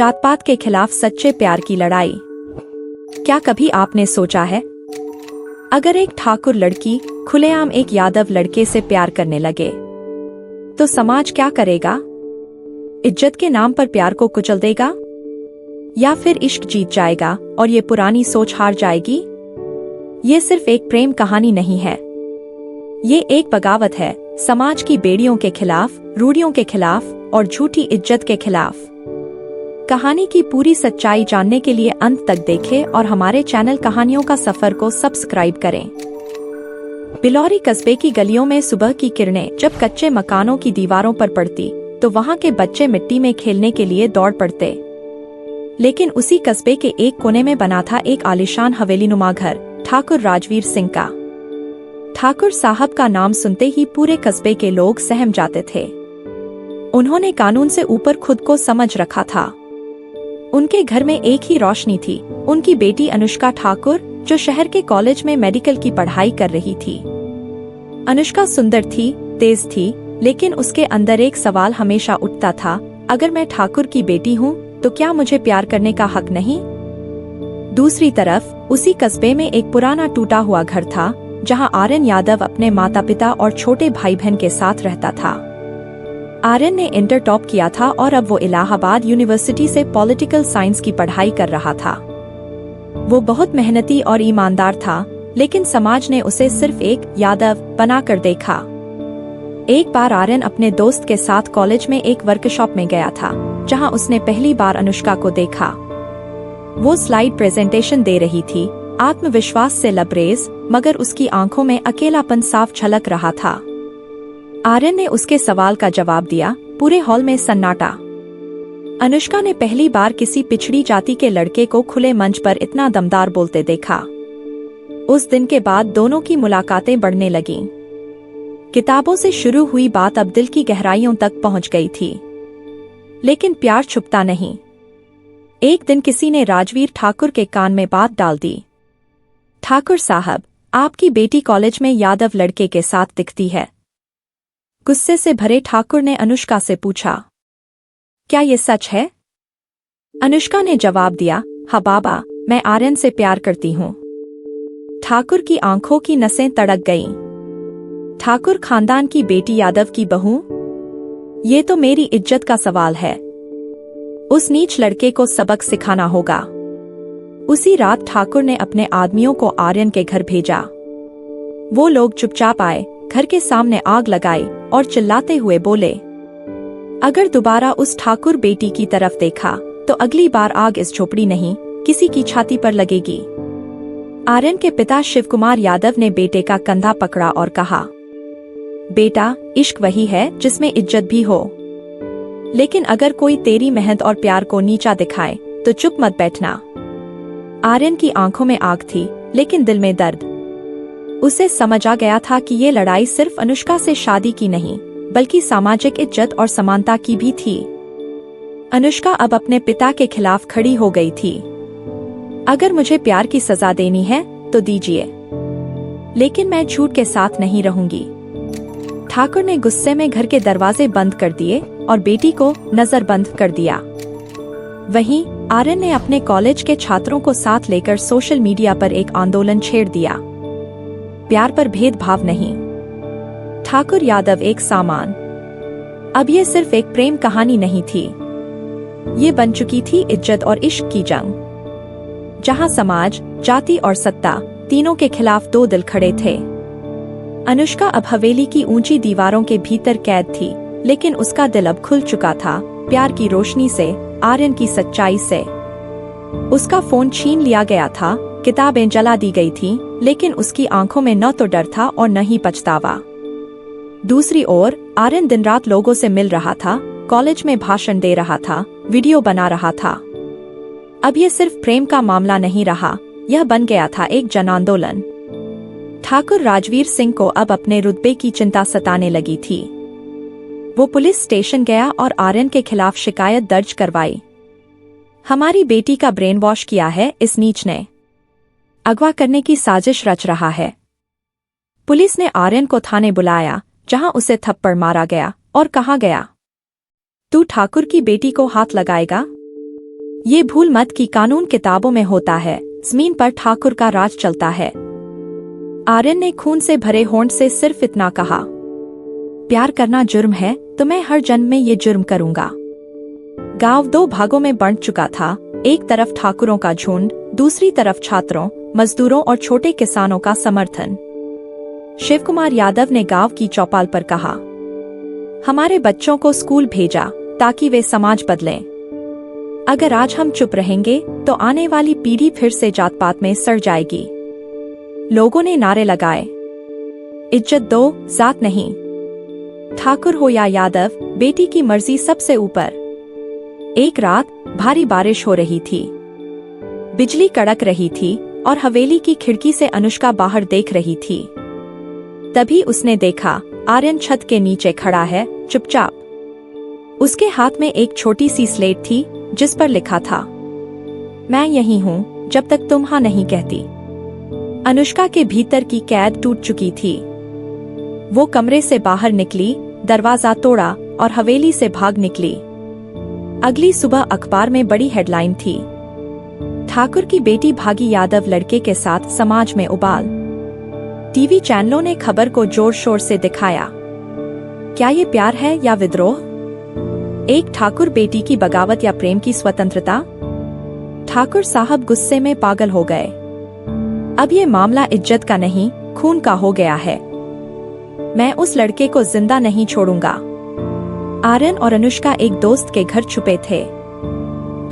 जात पात के खिलाफ सच्चे प्यार की लड़ाई। क्या कभी आपने सोचा है, अगर एक ठाकुर लड़की खुलेआम एक यादव लड़के से प्यार करने लगे तो समाज क्या करेगा? इज्जत के नाम पर प्यार को कुचल देगा या फिर इश्क जीत जाएगा और ये पुरानी सोच हार जाएगी? ये सिर्फ एक प्रेम कहानी नहीं है, ये एक बगावत है समाज की बेड़ियों के खिलाफ, रूढ़ियों के खिलाफ और झूठी इज्जत के खिलाफ। कहानी की पूरी सच्चाई जानने के लिए अंत तक देखें और हमारे चैनल कहानियों का सफर को सब्सक्राइब करें। बिलौरी कस्बे की गलियों में सुबह की किरणें जब कच्चे मकानों की दीवारों पर पड़ती तो वहां के बच्चे मिट्टी में खेलने के लिए दौड़ पड़ते। लेकिन उसी कस्बे के एक कोने में बना था एक आलीशान हवेलीनुमा घर, ठाकुर राजवीर सिंह का। ठाकुर साहब का नाम सुनते ही पूरे कस्बे के लोग सहम जाते थे। उन्होंने कानून से ऊपर खुद को समझ रखा था। उनके घर में एक ही रोशनी थी, उनकी बेटी अनुष्का ठाकुर, जो शहर के कॉलेज में मेडिकल की पढ़ाई कर रही थी। अनुष्का सुंदर थी, तेज थी, लेकिन उसके अंदर एक सवाल हमेशा उठता था, अगर मैं ठाकुर की बेटी हूँ तो क्या मुझे प्यार करने का हक नहीं? दूसरी तरफ उसी कस्बे में एक पुराना टूटा हुआ घर था जहाँ आर्यन यादव अपने माता पिता और छोटे भाई बहन के साथ रहता था। आर्यन ने इंटर टॉप किया था और अब वो इलाहाबाद यूनिवर्सिटी से पॉलिटिकल साइंस की पढ़ाई कर रहा था। वो बहुत मेहनती और ईमानदार था, लेकिन समाज ने उसे सिर्फ एक यादव बनाकर देखा। एक बार आर्यन अपने दोस्त के साथ कॉलेज में एक वर्कशॉप में गया था, जहां उसने पहली बार अनुष्का को देखा। वो स्लाइड प्रेजेंटेशन दे रही थी, आत्मविश्वास से लबरेज, मगर उसकी आंखों में अकेलापन साफ झलक रहा था। आर्यन ने उसके सवाल का जवाब दिया, पूरे हॉल में सन्नाटा। अनुष्का ने पहली बार किसी पिछड़ी जाति के लड़के को खुले मंच पर इतना दमदार बोलते देखा। उस दिन के बाद दोनों की मुलाकातें बढ़ने लगीं। किताबों से शुरू हुई बात अब दिल की गहराइयों तक पहुंच गई थी। लेकिन प्यार छुपता नहीं। एक दिन किसी ने राजवीर ठाकुर के कान में बात डाल दी, ठाकुर साहब, आपकी बेटी कॉलेज में यादव लड़के के साथ दिखती है। गुस्से से भरे ठाकुर ने अनुष्का से पूछा, क्या ये सच है? अनुष्का ने जवाब दिया, हाँ बाबा, मैं आर्यन से प्यार करती हूँ। ठाकुर की आंखों की नसें तड़क गईं। ठाकुर खानदान की बेटी यादव की बहू? ये तो मेरी इज्जत का सवाल है। उस नीच लड़के को सबक सिखाना होगा। उसी रात ठाकुर ने अपने आदमियों को आर्यन के घर भेजा। वो लोग चुपचाप आए, घर के सामने आग लगाई और चिल्लाते हुए बोले, अगर दोबारा उस ठाकुर बेटी की तरफ देखा तो अगली बार आग इस झोपड़ी नहीं, किसी की छाती पर लगेगी। आर्यन के पिता शिवकुमार यादव ने बेटे का कंधा पकड़ा और कहा, बेटा, इश्क वही है जिसमें इज्जत भी हो। लेकिन अगर कोई तेरी मेहनत और प्यार को नीचा दिखाए तो चुप मत बैठना। आर्यन की आंखों में आग थी, लेकिन दिल में दर्द। उसे समझ आ गया था कि ये लड़ाई सिर्फ अनुष्का से शादी की नहीं, बल्कि सामाजिक इज्जत और समानता की भी थी। अनुष्का अब अपने पिता के खिलाफ खड़ी हो गई थी। अगर मुझे प्यार की सजा देनी है तो दीजिए, लेकिन मैं झूठ के साथ नहीं रहूंगी। ठाकुर ने गुस्से में घर के दरवाजे बंद कर दिए और बेटी को नजरबंद कर दिया। वहीं आर्यन ने अपने कॉलेज के छात्रों को साथ लेकर सोशल मीडिया पर एक आंदोलन छेड़ दिया, प्यार पर भेदभाव नहीं, ठाकुर यादव एक सामान। अब ये सिर्फ एक प्रेम कहानी नहीं थी, ये बन चुकी थी इज्जत और इश्क की जंग, जहां समाज, जाति और सत्ता तीनों के खिलाफ दो दिल खड़े थे। अनुष्का अब हवेली की ऊंची दीवारों के भीतर कैद थी, लेकिन उसका दिल अब खुल चुका था, प्यार की रोशनी से, आर्यन की सच्चाई से। उसका फोन छीन लिया गया था, किताबें जला दी गई थीं, लेकिन उसकी आंखों में न तो डर था और न ही पछतावा। दूसरी ओर आर्यन दिन रात लोगों से मिल रहा था, कॉलेज में भाषण दे रहा था, वीडियो बना रहा था। अब ये सिर्फ प्रेम का मामला नहीं रहा, यह बन गया था एक जन आंदोलन। ठाकुर राजवीर सिंह को अब अपने रुतबे की चिंता सताने लगी थी। वो पुलिस स्टेशन गया और आर्यन के खिलाफ शिकायत दर्ज करवाई। हमारी बेटी का ब्रेन वॉश किया है इस नीच ने, अगवा करने की साजिश रच रहा है। पुलिस ने आर्यन को थाने बुलाया, जहां उसे थप्पड़ मारा गया और कहा गया, तू ठाकुर की बेटी को हाथ लगाएगा? ये भूल मत कि कानून किताबों में होता है, जमीन पर ठाकुर का राज चलता है। आर्यन ने खून से भरे होंठ से सिर्फ इतना कहा, प्यार करना जुर्म है तो मैं हर जन्म में ये जुर्म करूंगा। गांव दो भागों में बंट चुका था, एक तरफ ठाकुरों का झुंड, दूसरी तरफ छात्रों, मजदूरों और छोटे किसानों का समर्थन। शिव कुमार यादव ने गांव की चौपाल पर कहा, हमारे बच्चों को स्कूल भेजा ताकि वे समाज बदलें। अगर आज हम चुप रहेंगे तो आने वाली पीढ़ी फिर से जात पात में सड़ जाएगी। लोगों ने नारे लगाए, इज्जत दो, जात नहीं। ठाकुर हो या यादव, बेटी की मर्जी सबसे ऊपर। एक रात भारी बारिश हो रही थी, बिजली कड़क रही थी और हवेली की खिड़की से अनुष्का बाहर देख रही थी। तभी उसने देखा आर्यन छत के नीचे खड़ा है, चुपचाप। उसके हाथ में एक छोटी सी स्लेट थी जिस पर लिखा था, मैं यही हूँ जब तक तुम हाँ नहीं कहती। अनुष्का के भीतर की कैद टूट चुकी थी। वो कमरे से बाहर निकली, दरवाजा तोड़ा और हवेली से भाग निकली। अगली सुबह अखबार में बड़ी हेडलाइन थी, ठाकुर की बेटी भागी यादव लड़के के साथ समाज में उबाल। टीवी चैनलों ने खबर को जोर शोर से दिखाया। क्या ये प्यार है या विद्रोह? एक ठाकुर बेटी की बगावत या प्रेम की स्वतंत्रता? ठाकुर साहब गुस्से में पागल हो गए। अब ये मामला इज्जत का नहीं, खून का हो गया है। मैं उस लड़के को जिंदा नहीं छोड़ूंगा। आर्यन और अनुष्का एक दोस्त के घर छुपे थे।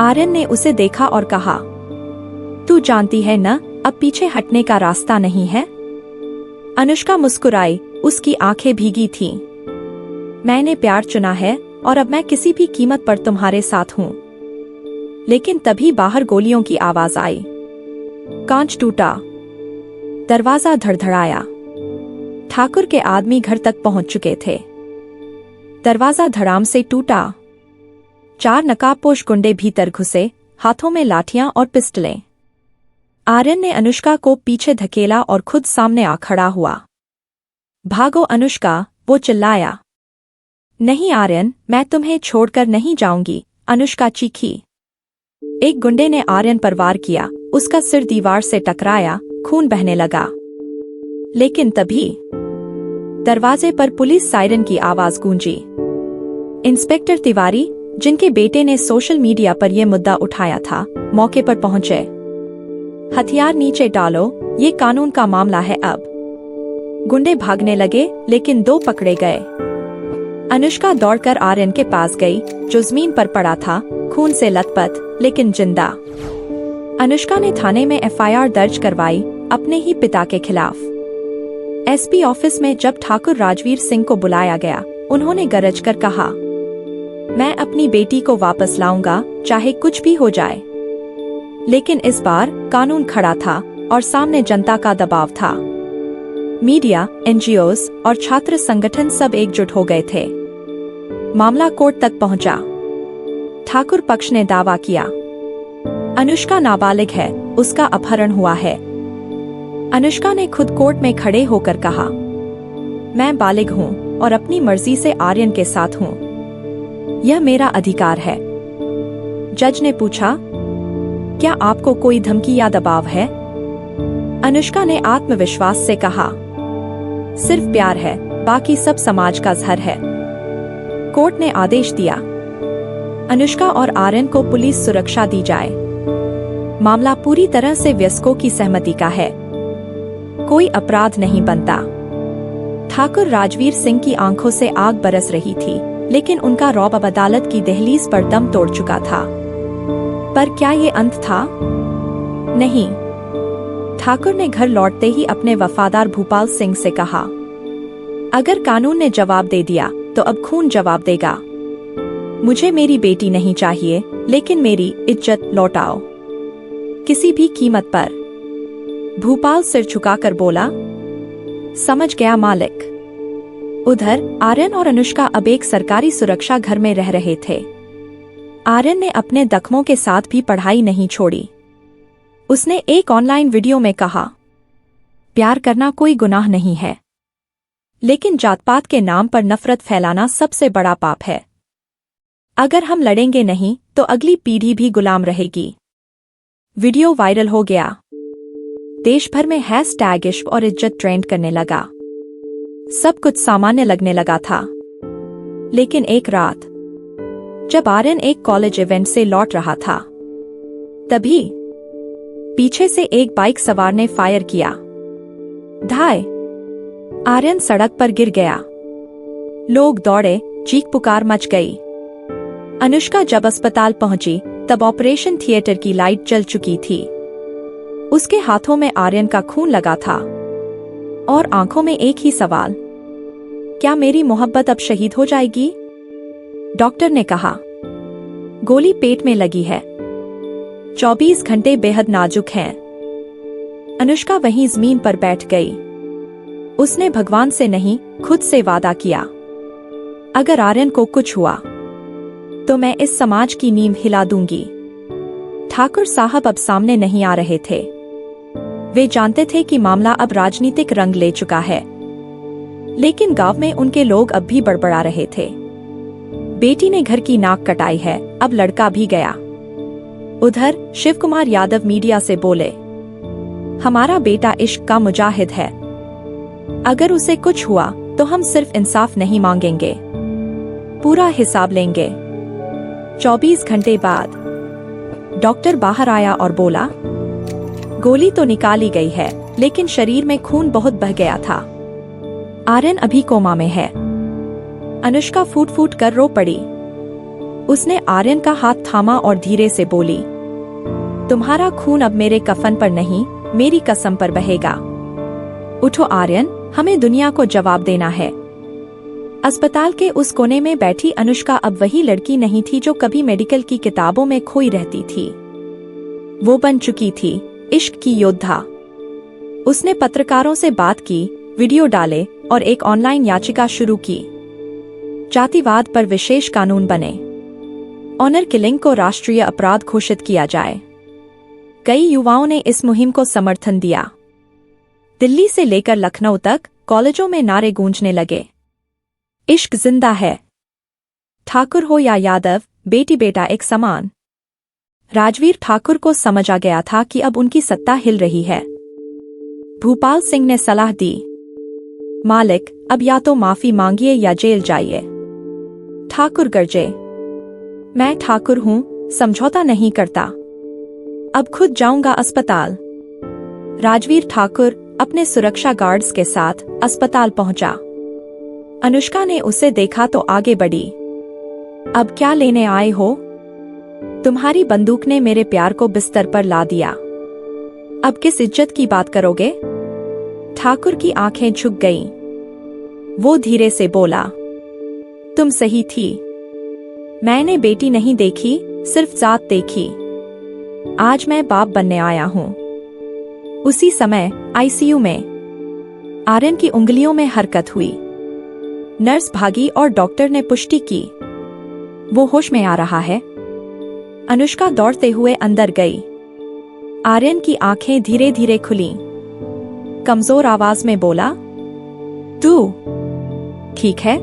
आर्यन ने उसे देखा और कहा, तू जानती है न, अब पीछे हटने का रास्ता नहीं है। अनुष्का मुस्कुराई, उसकी आंखें भीगी थीं। मैंने प्यार चुना है और अब मैं किसी भी कीमत पर तुम्हारे साथ हूँ। लेकिन तभी बाहर गोलियों की आवाज आई। कांच टूटा, दरवाजा धड़धड़ाया। ठाकुर के आदमी घर तक पहुंच चुके थे। दरवाजा धड़ाम से टूटा। 4 नकाबपोश गुंडे भीतर घुसे, हाथों में लाठियां और पिस्टलें। आर्यन ने अनुष्का को पीछे धकेला और खुद सामने आ खड़ा हुआ। भागो अनुष्का, वो चिल्लाया। नहीं आर्यन, मैं तुम्हें छोड़कर नहीं जाऊंगी, अनुष्का चीखी। एक गुंडे ने आर्यन पर वार किया, उसका सिर दीवार से टकराया, खून बहने लगा। लेकिन तभी दरवाजे पर पुलिस सायरन की आवाज गूंजी। इंस्पेक्टर तिवारी, जिनके बेटे ने सोशल मीडिया पर यह मुद्दा उठाया था, मौके पर पहुंचे। हथियार नीचे डालो, ये कानून का मामला है अब। गुंडे भागने लगे लेकिन 2 पकड़े गए। अनुष्का दौड़कर आर्यन के पास गई, जो जमीन पर पड़ा था, खून से लथपथ लेकिन जिंदा। अनुष्का ने थाने में एफआईआर दर्ज करवाई, अपने ही पिता के खिलाफ। एसपी ऑफिस में जब ठाकुर राजवीर सिंह को बुलाया गया, उन्होंने गरज कर कहा, मैं अपनी बेटी को वापस लाऊंगा, चाहे कुछ भी हो जाए। लेकिन इस बार कानून खड़ा था और सामने जनता का दबाव था। मीडिया, एनजीओज और छात्र संगठन सब एकजुट हो गए थे। मामला कोर्ट तक पहुंचा। ठाकुर पक्ष ने दावा किया, अनुष्का नाबालिग है, उसका अपहरण हुआ है। अनुष्का ने खुद कोर्ट में खड़े होकर कहा, मैं बालिग हूं और अपनी मर्जी से आर्यन के साथ हूं। यह मेरा अधिकार है। जज ने पूछा, क्या आपको कोई धमकी या दबाव है? अनुष्का ने आत्मविश्वास से कहा, सिर्फ प्यार है, बाकी सब समाज का जहर है। कोर्ट ने आदेश दिया, अनुष्का और आर्यन को पुलिस सुरक्षा दी जाए। मामला पूरी तरह से वयस्कों की सहमति का है। कोई अपराध नहीं बनता। ठाकुर राजवीर सिंह की आंखों से आग बरस रही थी, लेकिन उनका रौब अब अदालत की दहलीज पर दम तोड़ चुका था। पर क्या ये अंत था? नहीं। ठाकुर ने घर लौटते ही अपने वफादार भूपाल सिंह से कहा, अगर कानून ने जवाब दे दिया तो अब खून जवाब देगा। मुझे मेरी बेटी नहीं चाहिए, लेकिन मेरी इज्जत लौटाओ, किसी भी कीमत पर। भूपाल सिर झुकाकर बोला, समझ गया मालिक। उधर आर्यन और अनुष्का अब एक सरकारी सुरक्षा घर में रह रहे थे। आर्यन ने अपने दखमों के साथ भी पढ़ाई नहीं छोड़ी। उसने एक ऑनलाइन वीडियो में कहा, प्यार करना कोई गुनाह नहीं है, लेकिन जात पात के नाम पर नफरत फैलाना सबसे बड़ा पाप है। अगर हम लड़ेंगे नहीं तो अगली पीढ़ी भी गुलाम रहेगी। वीडियो वायरल हो गया। देश भर में हैशटैग इश्क और इज्जत ट्रेंड करने लगा। सब कुछ सामान्य लगने लगा था। लेकिन एक रात जब आर्यन एक कॉलेज इवेंट से लौट रहा था, तभी पीछे से एक बाइक सवार ने फायर किया। धाय! आर्यन सड़क पर गिर गया। लोग दौड़े, चीख पुकार मच गई। अनुष्का जब अस्पताल पहुंची तब ऑपरेशन थिएटर की लाइट जल चुकी थी। उसके हाथों में आर्यन का खून लगा था और आंखों में एक ही सवाल, क्या मेरी मोहब्बत अब शहीद हो जाएगी? डॉक्टर ने कहा, गोली पेट में लगी है, 24 घंटे बेहद नाजुक हैं। अनुष्का वहीं जमीन पर बैठ गई। उसने भगवान से नहीं, खुद से वादा किया, अगर आर्यन को कुछ हुआ तो मैं इस समाज की नींव हिला दूंगी। ठाकुर साहब अब सामने नहीं आ रहे थे। वे जानते थे कि मामला अब राजनीतिक रंग ले चुका है, लेकिन गांव में उनके लोग अब भी बड़बड़ा रहे थे। बेटी ने घर की नाक कटाई है, अब लड़का भी गया। उधर शिव कुमार यादव मीडिया से बोले, हमारा बेटा इश्क का मुजाहिद है। अगर उसे कुछ हुआ तो हम सिर्फ इंसाफ नहीं मांगेंगे, पूरा हिसाब लेंगे। 24 घंटे बाद डॉक्टर बाहर आया और बोला, गोली तो निकाली गई है, लेकिन शरीर में खून बहुत बह गया था। आर्यन अभी कोमा में है। अनुष्का फूट फूट कर रो पड़ी। उसने आर्यन का हाथ थामा और धीरे से बोली, तुम्हारा खून अब मेरे कफन पर नहीं, मेरी कसम पर बहेगा। उठो आर्यन, हमें दुनिया को जवाब देना है। अस्पताल के उस कोने में बैठी अनुष्का अब वही लड़की नहीं थी जो कभी मेडिकल की किताबों में खोई रहती थी। वो बन चुकी थी इश्क की योद्धा। उसने पत्रकारों से बात की, वीडियो डाले और एक ऑनलाइन याचिका शुरू की। जातिवाद पर विशेष कानून बने, ऑनर किलिंग को राष्ट्रीय अपराध घोषित किया जाए। कई युवाओं ने इस मुहिम को समर्थन दिया। दिल्ली से लेकर लखनऊ तक कॉलेजों में नारे गूंजने लगे, इश्क जिंदा है। ठाकुर हो या यादव, बेटी बेटा एक समान। राजवीर ठाकुर को समझ आ गया था कि अब उनकी सत्ता हिल रही है। भूपाल सिंह ने सलाह दी, मालिक अब या तो माफी मांगिए या जेल जाइए। ठाकुर गरजे, मैं ठाकुर हूं, समझौता नहीं करता, अब खुद जाऊंगा अस्पताल। राजवीर ठाकुर अपने सुरक्षा गार्ड्स के साथ अस्पताल पहुंचा। अनुष्का ने उसे देखा तो आगे बढ़ी। अब क्या लेने आए हो? तुम्हारी बंदूक ने मेरे प्यार को बिस्तर पर ला दिया। अब किस इज्जत की बात करोगे? ठाकुर की आंखें झुक गईं। वो धीरे से बोला, तुम सही थी। मैंने बेटी नहीं देखी, सिर्फ जात देखी। आज मैं बाप बनने आया हूं। उसी समय आईसीयू में आर्यन की उंगलियों में हरकत हुई। नर्स भागी और डॉक्टर ने पुष्टि की, वो होश में आ रहा है। अनुष्का दौड़ते हुए अंदर गई। आर्यन की आंखें धीरे धीरे खुलीं। कमजोर आवाज में बोला, तू ठीक है?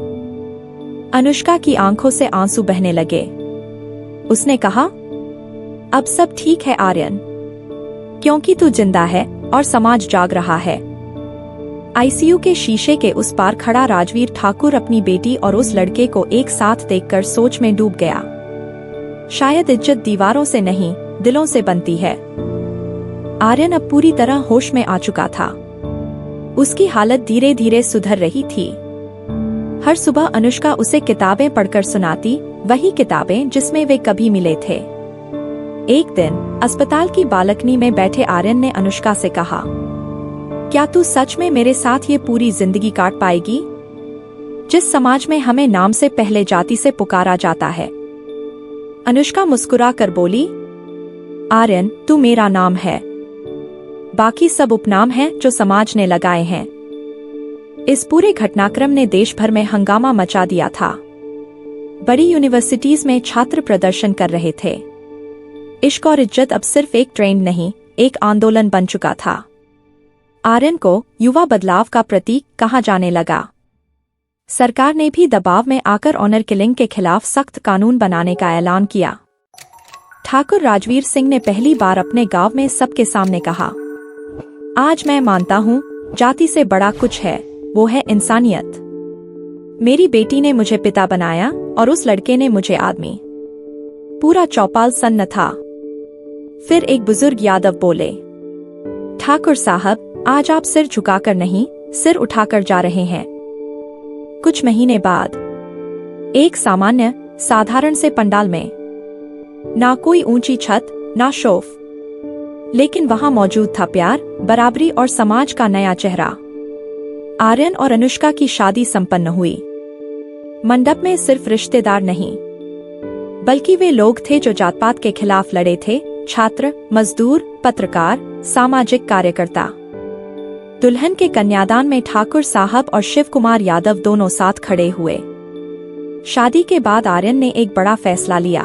अनुष्का की आंखों से आंसू बहने लगे। उसने कहा, अब सब ठीक है आर्यन, क्योंकि तू जिंदा है और समाज जाग रहा है। आईसीयू के शीशे के उस पार खड़ा राजवीर ठाकुर अपनी बेटी और उस लड़के को एक साथ देखकर सोच में डूब गया। शायद इज्जत दीवारों से नहीं, दिलों से बनती है। आर्यन अब पूरी तरह होश में आ चुका था। उसकी हालत धीरे धीरे सुधर रही थी। हर सुबह अनुष्का उसे किताबें पढ़कर सुनाती, वही किताबें जिसमें वे कभी मिले थे। एक दिन अस्पताल की बालकनी में बैठे आर्यन ने अनुष्का से कहा, क्या तू सच में मेरे साथ ये पूरी जिंदगी काट पाएगी? जिस समाज में हमें नाम से पहले जाति से पुकारा जाता है। अनुष्का मुस्कुरा कर बोली, आर्यन तू मेरा नाम है, बाकी सब उपनाम हैं जो समाज ने लगाए हैं। इस पूरे घटनाक्रम ने देश भर में हंगामा मचा दिया था। बड़ी यूनिवर्सिटीज में छात्र प्रदर्शन कर रहे थे। इश्क और इज्जत अब सिर्फ एक ट्रेंड नहीं, एक आंदोलन बन चुका था। आर्यन को युवा बदलाव का प्रतीक कहा जाने लगा। सरकार ने भी दबाव में आकर ऑनर किलिंग के खिलाफ सख्त कानून बनाने का ऐलान किया। ठाकुर राजवीर सिंह ने पहली बार अपने गांव में सबके सामने कहा, आज मैं मानता हूँ जाति से बड़ा कुछ है, वो है इंसानियत। मेरी बेटी ने मुझे पिता बनाया और उस लड़के ने मुझे आदमी। पूरा चौपाल सन्न था। फिर एक बुजुर्ग यादव बोले, ठाकुर साहब, आज आप सिर झुकाकर नहीं, सिर उठाकर जा रहे हैं। कुछ महीने बाद एक सामान्य साधारण से पंडाल में, ना कोई ऊंची छत, ना शोफ, लेकिन वहां मौजूद था प्यार, बराबरी और समाज का नया चेहरा। आर्यन और अनुष्का की शादी संपन्न हुई। मंडप में सिर्फ रिश्तेदार नहीं, बल्कि वे लोग थे जो जात-पात के खिलाफ लड़े थे, छात्र, मजदूर, पत्रकार, सामाजिक कार्यकर्ता। दुल्हन के कन्यादान में ठाकुर साहब और शिव कुमार यादव दोनों साथ खड़े हुए। शादी के बाद आर्यन ने एक बड़ा फैसला लिया,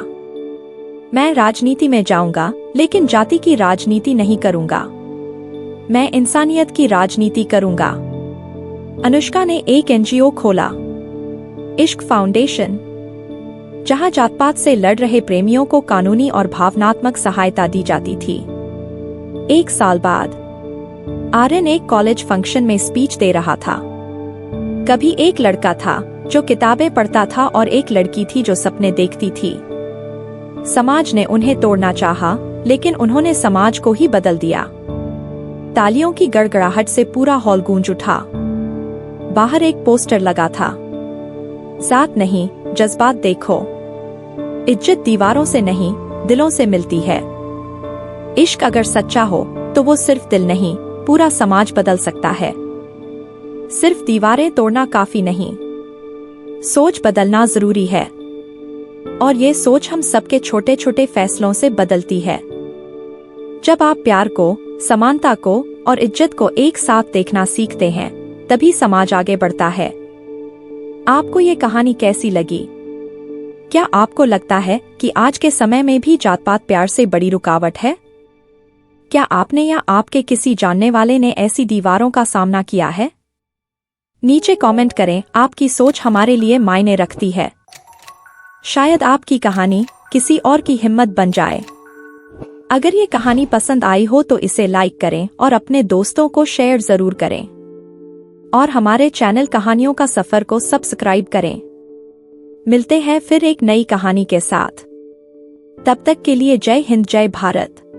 मैं राजनीति में जाऊंगा, लेकिन जाति की राजनीति नहीं करूंगा, मैं इंसानियत की राजनीति करूंगा। अनुष्का ने एक एनजीओ खोला, इश्क फाउंडेशन, जहां जात-पात से लड़ रहे प्रेमियों को कानूनी और भावनात्मक सहायता दी जाती थी। एक साल बाद आर्यन एक कॉलेज फंक्शन में स्पीच दे रहा था। कभी एक लड़का था जो किताबें पढ़ता था और एक लड़की थी जो सपने देखती थी। समाज ने उन्हें तोड़ना चाहा, लेकिन उन्होंने समाज को ही बदल दिया। तालियों की गड़गड़ाहट से पूरा हॉल गूंज उठा। बाहर एक पोस्टर लगा था, जात नहीं, जज्बात देखो। इज्जत दीवारों से नहीं, दिलों से मिलती है। इश्क अगर सच्चा हो तो वो सिर्फ दिल नहीं, पूरा समाज बदल सकता है। सिर्फ दीवारें तोड़ना काफी नहीं, सोच बदलना जरूरी है। और ये सोच हम सबके छोटे छोटे फैसलों से बदलती है। जब आप प्यार को, समानता को और इज्जत को एक साथ देखना सीखते हैं, तभी समाज आगे बढ़ता है। आपको ये कहानी कैसी लगी? क्या आपको लगता है कि आज के समय में भी जात-पात प्यार से बड़ी रुकावट है? क्या आपने या आपके किसी जानने वाले ने ऐसी दीवारों का सामना किया है? नीचे कमेंट करें, आपकी सोच हमारे लिए मायने रखती है। शायद आपकी कहानी किसी और की हिम्मत बन जाए। अगर ये कहानी पसंद आई हो तो इसे लाइक करें और अपने दोस्तों को शेयर जरूर करें। और हमारे चैनल कहानियों का सफर को सब्सक्राइब करें। मिलते हैं फिर एक नई कहानी के साथ। तब तक के लिए जय हिंद, जय भारत।